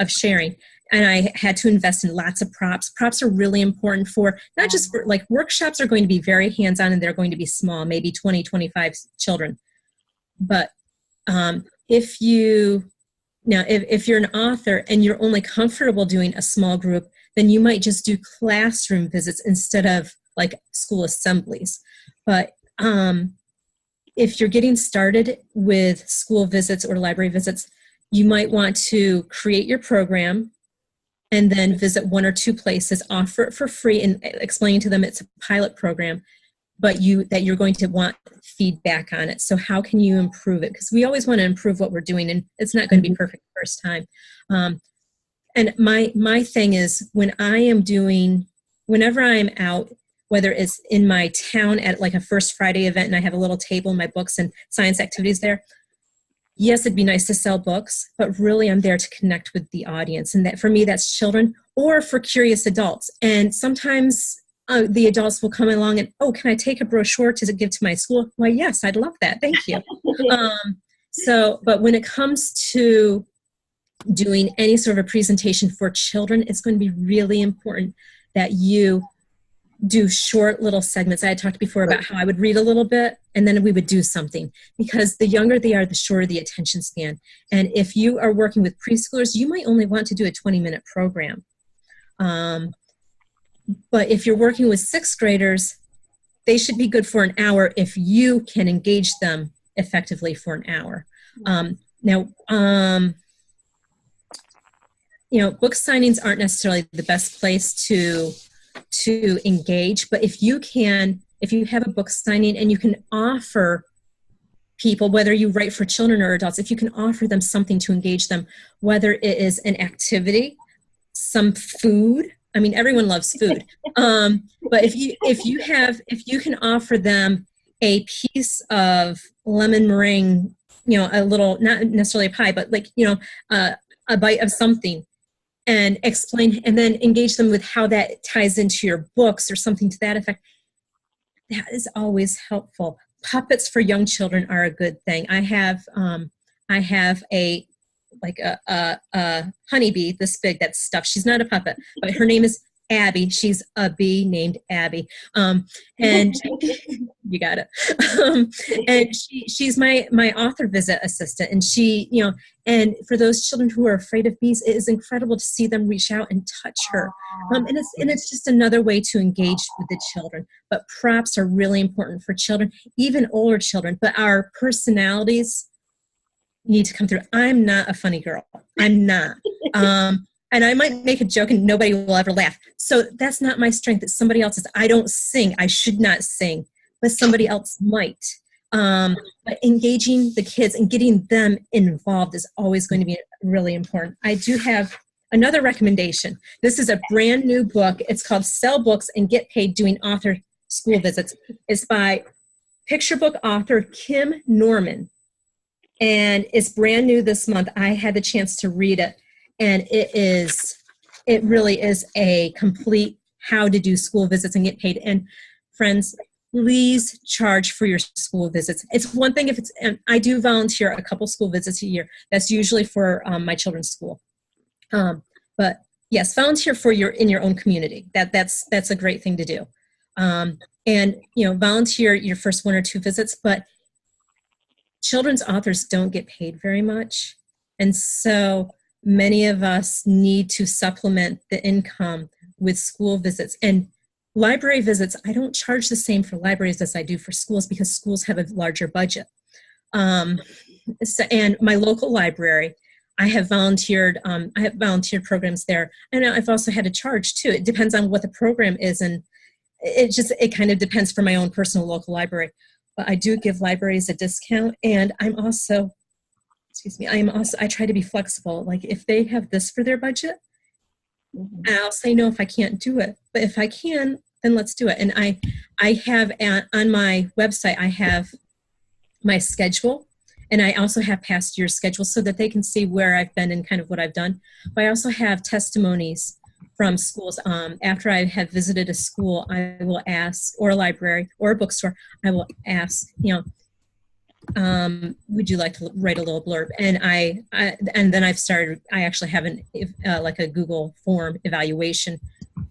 sharing. And I had to invest in lots of props. Props are really important for, not just for, like, workshops are going to be very hands-on, and they're going to be small, maybe 20, 25 children. But if you're an author and you're only comfortable doing a small group, then you might just do classroom visits instead of like school assemblies. But if you're getting started with school visits or library visits, you might want to create your program and then visit one or two places, offer it for free, and explain to them it's a pilot program, but that you're going to want feedback on it. So how can you improve it? Because we always want to improve what we're doing, and it's not going to be perfect the first time. And my thing is, whenever I'm out, whether it's in my town at like a First Friday event and I have a little table and my books and science activities there. Yes, it'd be nice to sell books, but really I'm there to connect with the audience. And that for me, that's children or for curious adults. And sometimes the adults will come along and, oh, can I take a brochure to give to my school? Why, yes, I'd love that. Thank you. But when it comes to doing any sort of a presentation for children, it's going to be really important that you do short little segments. I had talked before about how I would read a little bit and then we would do something, because the younger they are, the shorter the attention span. And if you are working with preschoolers, you might only want to do a 20-minute program. But if you're working with sixth graders, they should be good for an hour if you can engage them effectively for an hour. Book signings aren't necessarily the best place to engage, but if you have a book signing and you can offer people, whether you write for children or adults, if you can offer them something to engage them, whether it is an activity, some food. I mean, everyone loves food. But if you can offer them a piece of lemon meringue, a little, not necessarily a pie, but like, a bite of something, and explain, and then engage them with how that ties into your books or something to that effect. That is always helpful. Puppets for young children are a good thing. I have a honeybee this big that's stuffed. She's not a puppet, but her name is Abby. She's a bee named Abby. And you got it. And she's my author visit assistant. And and for those children who are afraid of bees, it is incredible to see them reach out and touch her. And it's just another way to engage with the children. But props are really important for children, even older children. But our personalities need to come through. I'm not a funny girl. I'm not. And I might make a joke and nobody will ever laugh. So that's not my strength. It's somebody else's. I don't sing. I should not sing, but somebody else might. But engaging the kids and getting them involved is always going to be really important. I do have another recommendation. This is a brand new book. It's called Sell Books and Get Paid Doing Author School Visits. It's by picture book author Kim Norman. And it's brand new this month. I had the chance to read it. And it really is a complete how to do school visits and get paid. And friends, please charge for your school visits. It's one thing if it's, and I do volunteer a couple school visits a year. That's usually for my children's school. But yes, volunteer in your own community. That's a great thing to do. And volunteer your first 1 or 2 visits, but children's authors don't get paid very much. And so many of us need to supplement the income with school visits. And library visits, I don't charge the same for libraries as I do for schools because schools have a larger budget. And my local library, I have volunteered programs there. And I've also had to charge too. It depends on what the program is. And it kind of depends for my own personal local library. But I do give libraries a discount. And I try to be flexible. Like if they have this for their budget, I'll say no if I can't do it. But if I can, then let's do it. And I have on my website, I have my schedule, and I also have past year's schedule so that they can see where I've been and kind of what I've done. But I also have testimonies from schools. After I have visited a school, I will ask, or a library or a bookstore, I will ask, would you like to write a little blurb? And then I actually have like a Google form evaluation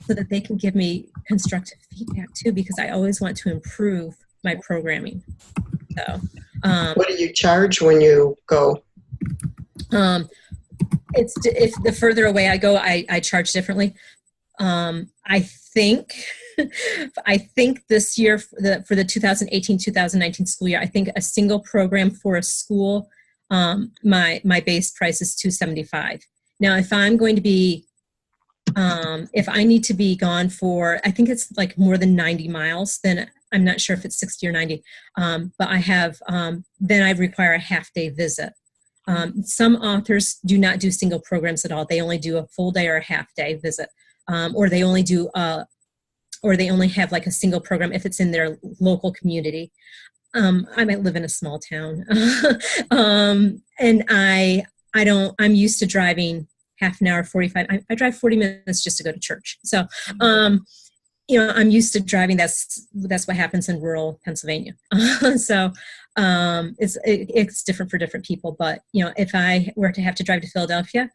so that they can give me constructive feedback too, because I always want to improve my programming. So, what do you charge when you go? If the further away I go, I charge differently. I think this year for the 2018-2019 school year, I think a single program for a school, my base price is $275. Now, if I'm going to be, if I need to be gone for, I think it's like more than 90 miles, then I'm not sure if it's 60 or 90. But I have, then I require a half-day visit. Some authors do not do single programs at all. They only do a full day or a half-day visit, or they only do or they only have like a single program if it's in their local community. I might live in a small town, and I'm used to driving half an hour, 45. I drive 40 minutes just to go to church. So, I'm used to driving. That's what happens in rural Pennsylvania. So, it's different for different people. But, if I were to have to drive to Philadelphia,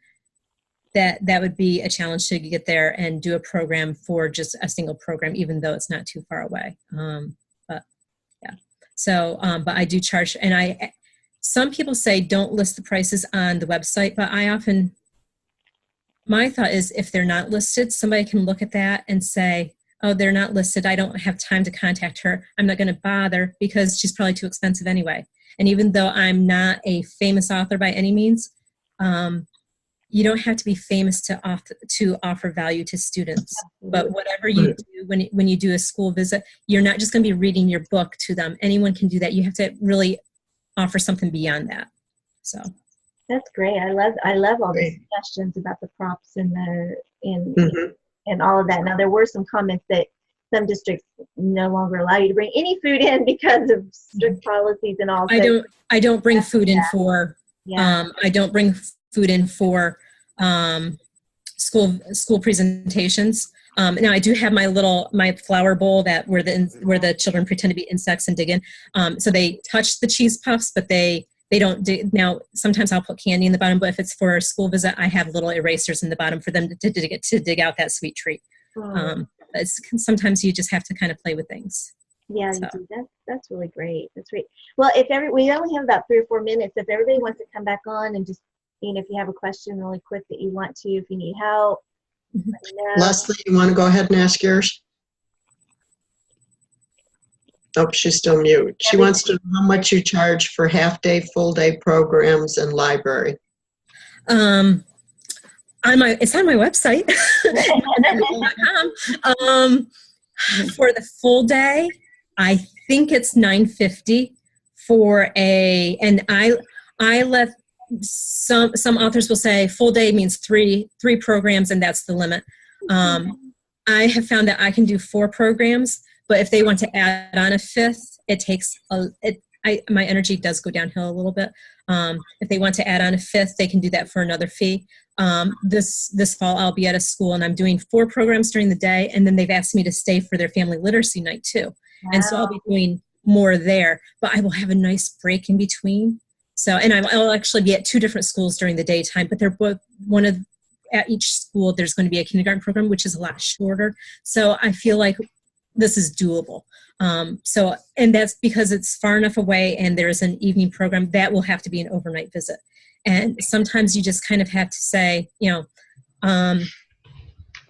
that would be a challenge to get there and do a program for just a single program, even though it's not too far away. But yeah. So, but I do charge, and some people say don't list the prices on the website, but my thought is if they're not listed, somebody can look at that and say, oh, they're not listed. I don't have time to contact her. I'm not going to bother because she's probably too expensive anyway. And even though I'm not a famous author by any means, you don't have to be famous to offer value to students. But whatever you do, when you do a school visit, you're not just going to be reading your book to them. Anyone can do that. You have to really offer something beyond that. So that's great. I love all the suggestions about the props and and all of that. Now there were some comments that some districts no longer allow you to bring any food in because of strict policies and all. I don't bring food in for I don't bring food in for school presentations. Now I do have my flower bowl where the children pretend to be insects and dig in. So they touch the cheese puffs, but they don't dig. Now sometimes I'll put candy in the bottom, but if it's for a school visit, I have little erasers in the bottom for them to dig out that sweet treat. Sometimes you just have to kind of play with things. Yeah, so. You do. That's really great. That's great. Well, we only have about 3 or 4 minutes. If everybody wants to come back on and just, if you have a question really quick that you want to, if you need help. Leslie, you want to go ahead and ask yours? Oh, she's still mute. She wants to know how much you charge for half-day, full-day programs and library. It's on my website. For the full day, I think it's $9.50 for and I let some authors will say full day means three programs and that's the limit. I have found that I can do 4 programs, but if they want to add on a 5th, it takes my energy does go downhill a little bit. If they want to add on a 5th, they can do that for another fee. This fall, I'll be at a school and I'm doing 4 programs during the day, and then they've asked me to stay for their family literacy night too. Wow. And so I'll be doing more there, but I will have a nice break in between. So, and I'll actually be at 2 different schools during the daytime, but they're both at each school, there's going to be a kindergarten program, which is a lot shorter. So I feel like this is doable. And that's because it's far enough away and there's an evening program that will have to be an overnight visit. And sometimes you just kind of have to say,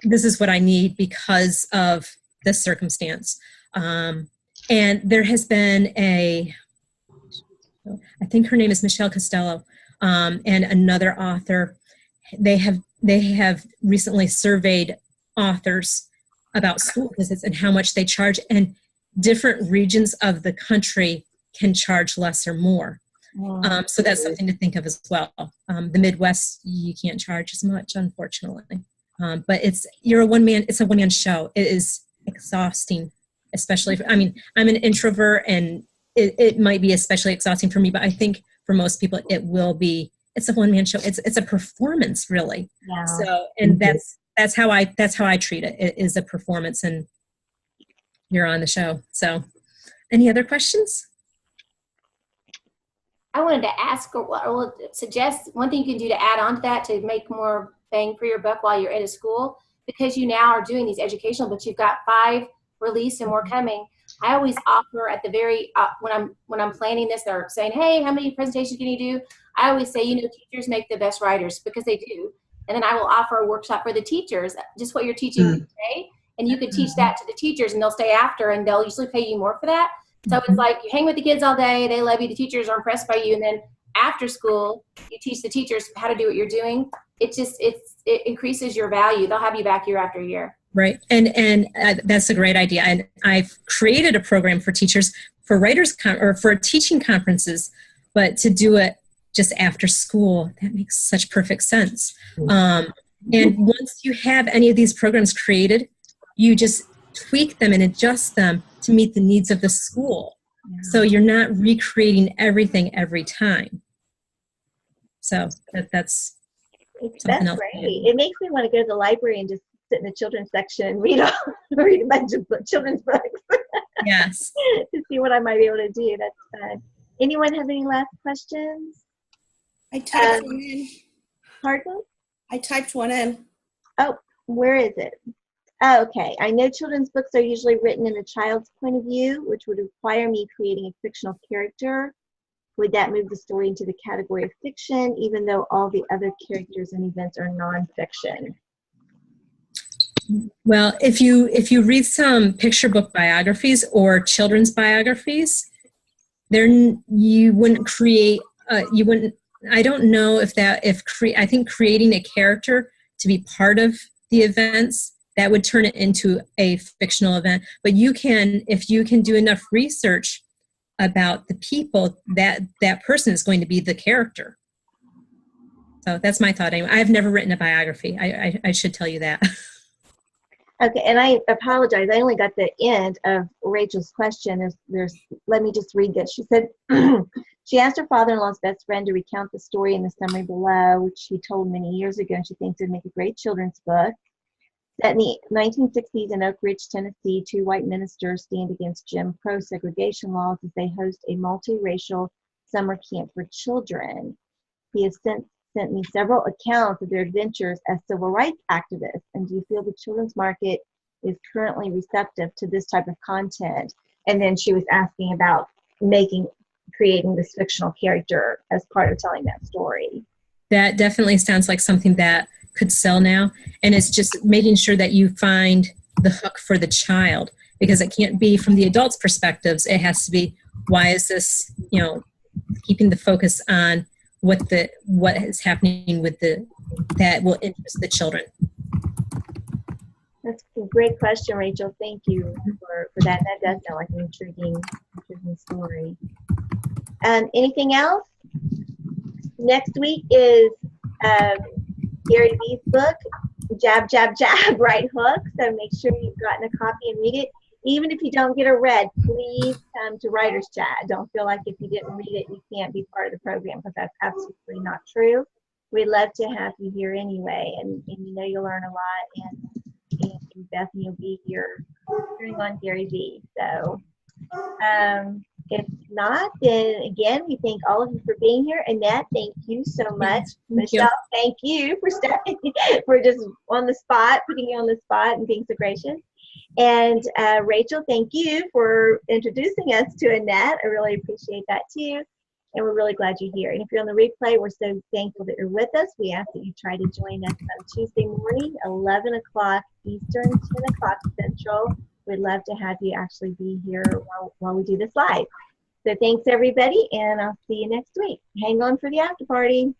this is what I need because of this circumstance. And there has been I think her name is Michelle Costello, and another author. They have recently surveyed authors about school visits and how much they charge, and different regions of the country can charge less or more. So that's something to think of as well. The Midwest, you can't charge as much, unfortunately. But it's a one-man show. It is exhausting, especially, I'm an introvert and it might be especially exhausting for me, but I think for most people it's a one-man show. It's a performance, really. Yeah. So, and that's how I treat it. It is a performance and you're on the show. So any other questions? I wanted to ask or suggest one thing you can do to add on to that to make more bang for your buck while you're at a school, because you now are doing these educational books. You've got 5 released and more coming. I always offer at the very when I'm planning this, they're saying, hey, how many presentations can you do? I always say, teachers make the best writers, because they do. And then I will offer a workshop for the teachers, just what you're teaching today. And you could teach that to the teachers and they'll stay after and they'll usually pay you more for that. So it's like you hang with the kids all day, they love you, the teachers are impressed by you, and then after school, you teach the teachers how to do what you're doing. It increases your value. They'll have you back year after year. Right. And that's a great idea. And I've created a program for teachers for for teaching conferences, but to do it just after school, that makes such perfect sense. And once you have any of these programs created, you just tweak them and adjust them to meet the needs of the school. So you're not recreating everything every time. So that's something else. Great. It makes me want to go to the library and just sit in the children's section and read a bunch of children's books. Yes. To see what I might be able to do. That's fun. Anyone have any last questions? I typed one in. Pardon? I typed one in. Oh, where is it? Oh, okay. I know children's books are usually written in a child's point of view, which would require me creating a fictional character. Would that move the story into the category of fiction, even though all the other characters and events are nonfiction? Well, if you read some picture book biographies or children's biographies, you wouldn't create. You wouldn't. I don't know I think creating a character to be part of the events, that would turn it into a fictional event. But if you can do enough research about the people, that person is going to be the character. So that's my thought. Anyway, I've never written a biography. I should tell you that. Okay, and I apologize. I only got the end of Rachel's question. Let me just read this. She said, she asked her father-in-law's best friend to recount the story in the summary below, which she told many years ago, and she thinks it would make a great children's book. Set in the 1960s in Oak Ridge, Tennessee, 2 white ministers stand against Jim Crow segregation laws as they host a multiracial summer camp for children. He has since sent me several accounts of their adventures as civil rights activists. And do you feel the children's market is currently receptive to this type of content? And then she was asking about creating this fictional character as part of telling that story. That definitely sounds like something that could sell now. And it's just making sure that you find the hook for the child, because it can't be from the adult's perspectives. It has to be, why is this, keeping the focus on what is happening with that will interest the children. That's a great question, Rachel. Thank you for that. That does sound like an intriguing story. Anything else? Next week is Gary Vee's book, Jab, Jab, Jab, Right Hook. So make sure you've gotten a copy and read it. Even if you don't get it read, please come to Writer's Chat. Don't feel like if you didn't read it, you can't be part of the program, because that's absolutely not true. We'd love to have you here anyway, and you'll learn a lot, and Bethany will be here hearing on Gary Vee. So if not, then again, we thank all of you for being here. Annette, thank you so much. Michelle, thank you for stepping, for just on the spot, putting you on the spot and being so gracious. And Rachel, thank you for introducing us to Annette. I really appreciate that too. And we're really glad you're here. And if you're on the replay, we're so thankful that you're with us. We ask that you try to join us on Tuesday morning, 11 o'clock Eastern, 10 o'clock Central. We'd love to have you actually be here while we do this live. So thanks, everybody, and I'll see you next week. Hang on for the after party.